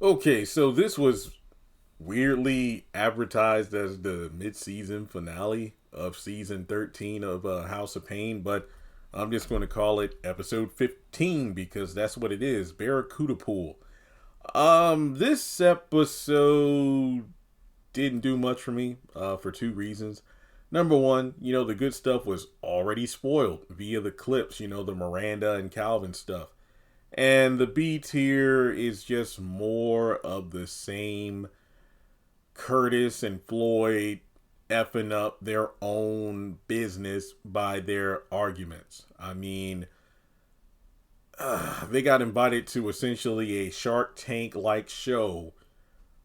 Okay, so this was weirdly advertised as the mid-season finale of season 13 of House of Payne, but I'm just going to call it episode 15 because that's what it is. Barracuda Pool. This episode didn't do much for me for two reasons. Number one, the good stuff was already spoiled via the clips, the Miranda and Calvin stuff. And the B tier is just more of the same. Curtis and Floyd effing up their own business by their arguments. I mean, they got invited to essentially a Shark Tank like show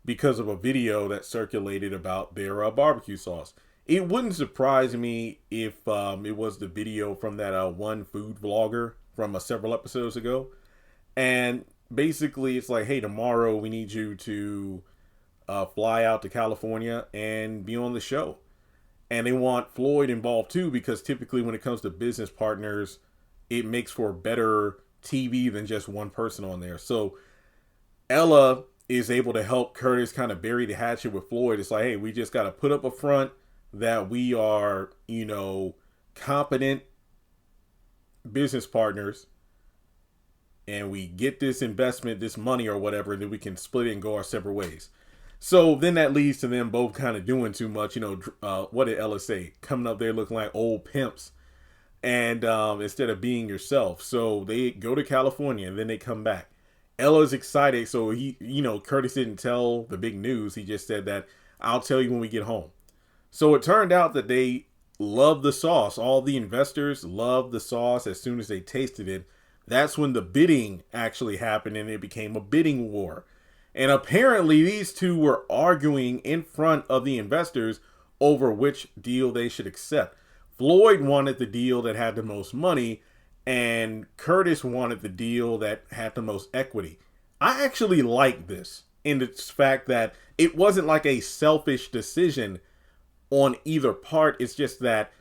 because of a video that circulated about their barbecue sauce. It wouldn't surprise me if it was the video from that one food vlogger from several episodes ago. And basically, it's like, hey, tomorrow we need you to fly out to California and be on the show. And they want Floyd involved too, because typically when it comes to business partners, it makes for better TV than just one person on there. So Ella is able to help Curtis kind of bury the hatchet with Floyd. It's like, hey, we just got to put up a front that we are, competent business partners, and we get this investment, this money or whatever, and then we can split it and go our separate ways. So then that leads to them both kind of doing too much. What did Ella say? Coming up there looking like old pimps, and instead of being yourself. So they go to California and then they come back. Ella's excited. So Curtis didn't tell the big news. He just said that I'll tell you when we get home. So it turned out that they loved the sauce. All the investors loved the sauce as soon as they tasted it. That's when the bidding actually happened and it became a bidding war. And apparently these two were arguing in front of the investors over which deal they should accept. Floyd wanted the deal that had the most money, and Curtis wanted the deal that had the most equity. I actually like this in the fact that it wasn't like a selfish decision on either part. It's just that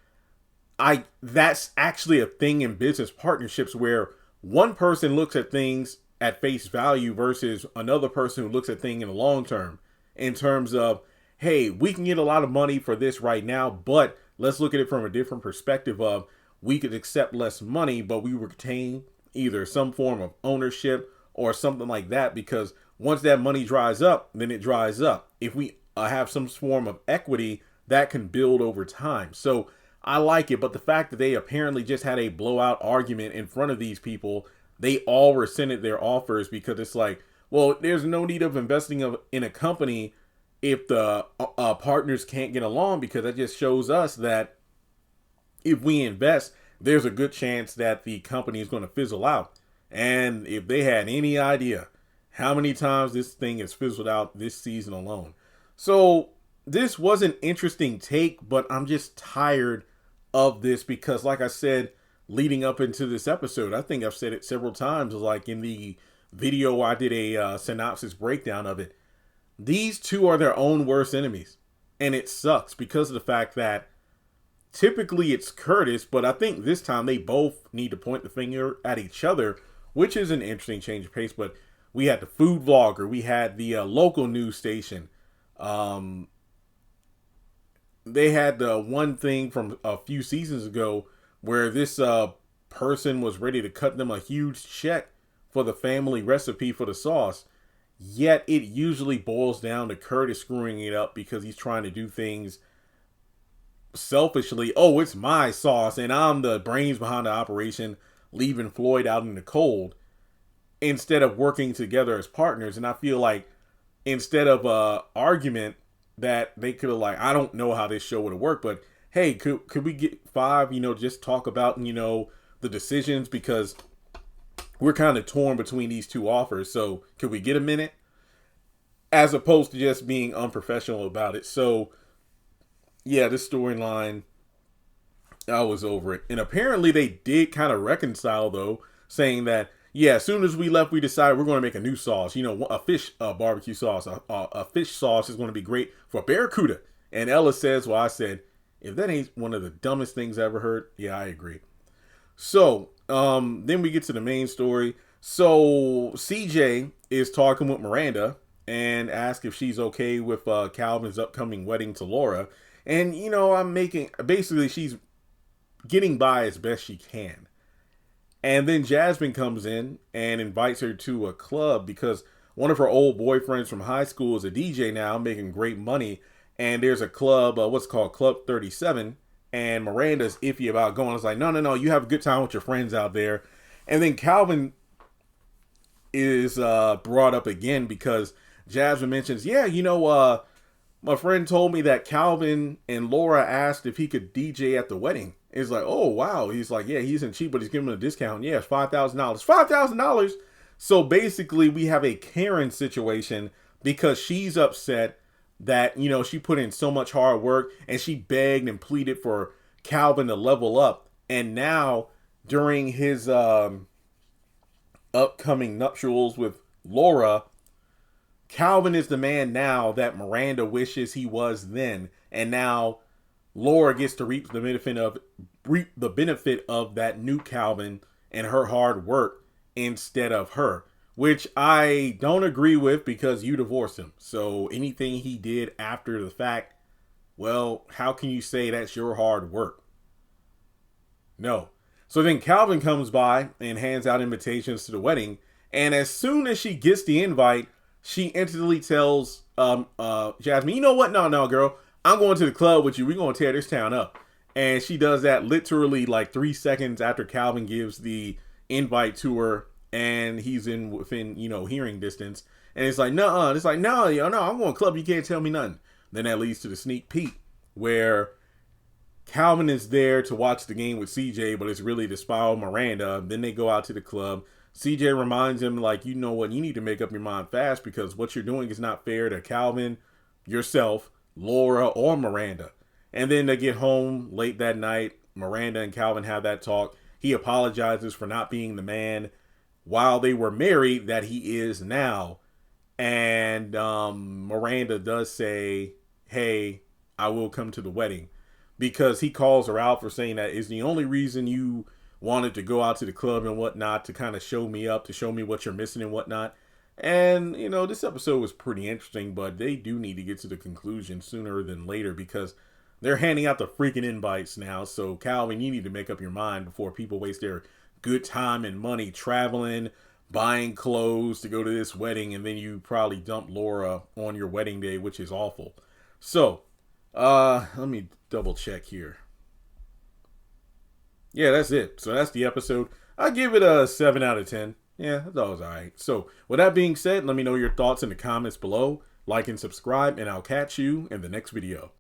that's actually a thing in business partnerships where one person looks at things at face value versus another person who looks at things in the long term in terms of, hey, we can get a lot of money for this right now, but let's look at it from a different perspective of we could accept less money, but we retain either some form of ownership or something like that, because once that money dries up, then it dries up. If we have some form of equity, that can build over time. So I like it, but the fact that they apparently just had a blowout argument in front of these people, they all rescinded their offers because it's like, well, there's no need of investing in a company if the partners can't get along, because that just shows us that if we invest, there's a good chance that the company is going to fizzle out. And if they had any idea how many times this thing has fizzled out this season alone. So this was an interesting take, but I'm just tired of this because, like I said, leading up into this episode, I think I've said it several times, like in the video I did a synopsis breakdown of it. These two are their own worst enemies. And it sucks because of the fact that typically it's Curtis, but I think this time they both need to point the finger at each other, which is an interesting change of pace. But we had the food vlogger, we had the local news station. They had the one thing from a few seasons ago where this person was ready to cut them a huge check for the family recipe for the sauce. Yet it usually boils down to Curtis screwing it up because he's trying to do things selfishly. Oh, it's my sauce and I'm the brains behind the operation, leaving Floyd out in the cold instead of working together as partners. And I feel like instead of a argument that they could have, like, I don't know how this show would have worked, but hey, could we get five, just talk about, the decisions, because we're kind of torn between these two offers. So could we get a minute, as opposed to just being unprofessional about it? So yeah, this storyline, I was over it. And apparently they did kind of reconcile though, saying that, yeah, as soon as we left, we decided we're going to make a new sauce. A fish barbecue sauce. A fish sauce is going to be great for Barracuda. And Ella says, well, I said, if that ain't one of the dumbest things I ever heard, yeah, I agree. So then we get to the main story. So CJ is talking with Miranda and asks if she's okay with Calvin's upcoming wedding to Laura. And, I'm making, basically, she's getting by as best she can. And then Jasmine comes in and invites her to a club because one of her old boyfriends from high school is a DJ now, making great money. And there's a club, what's called Club 37. And Miranda's iffy about going. It's like, no, no, no, you have a good time with your friends out there. And then Calvin is brought up again because Jasmine mentions, yeah, my friend told me that Calvin and Laura asked if he could DJ at the wedding. It's like, oh, wow. He's like, yeah, he isn't cheap, but he's giving him a discount. Yeah, it's $5,000. $5,000. So basically, we have a Karen situation because she's upset that, she put in so much hard work and she begged and pleaded for Calvin to level up. And now, during his upcoming nuptials with Laura, Calvin is the man now that Miranda wishes he was then, and now Laura gets to reap the benefit of that new Calvin and her hard work instead of her, which I don't agree with because you divorced him. So anything he did after the fact, well, how can you say that's your hard work? No. So then Calvin comes by and hands out invitations to the wedding, and as soon as she gets the invite, she instantly tells Jasmine, you know what? No, girl. I'm going to the club with you. We're going to tear this town up. And she does that literally like 3 seconds after Calvin gives the invite to her and he's within, hearing distance. And it's like, no. It's like, no, I'm going to the club. You can't tell me nothing. Then that leads to the sneak peek where Calvin is there to watch the game with CJ, but it's really to spy on Miranda. Then they go out to the club. CJ reminds him, like, you know what, you need to make up your mind fast because what you're doing is not fair to Calvin, yourself, Laura, or Miranda. And then they get home late that night. Miranda and Calvin have that talk. He apologizes for not being the man while they were married that he is now. And Miranda does say, hey, I will come to the wedding. Because he calls her out for saying that is the only reason you wanted to go out to the club and whatnot to kind of show me up, to show me what you're missing and whatnot. And, this episode was pretty interesting, but they do need to get to the conclusion sooner than later because they're handing out the freaking invites now. So, Calvin, you need to make up your mind before people waste their good time and money traveling, buying clothes to go to this wedding, and then you probably dump Laura on your wedding day, which is awful. So, let me double check here. Yeah, that's it. So that's the episode. I give it a 7 out of 10. Yeah, that was alright. So with that being said, let me know your thoughts in the comments below. Like and subscribe, and I'll catch you in the next video.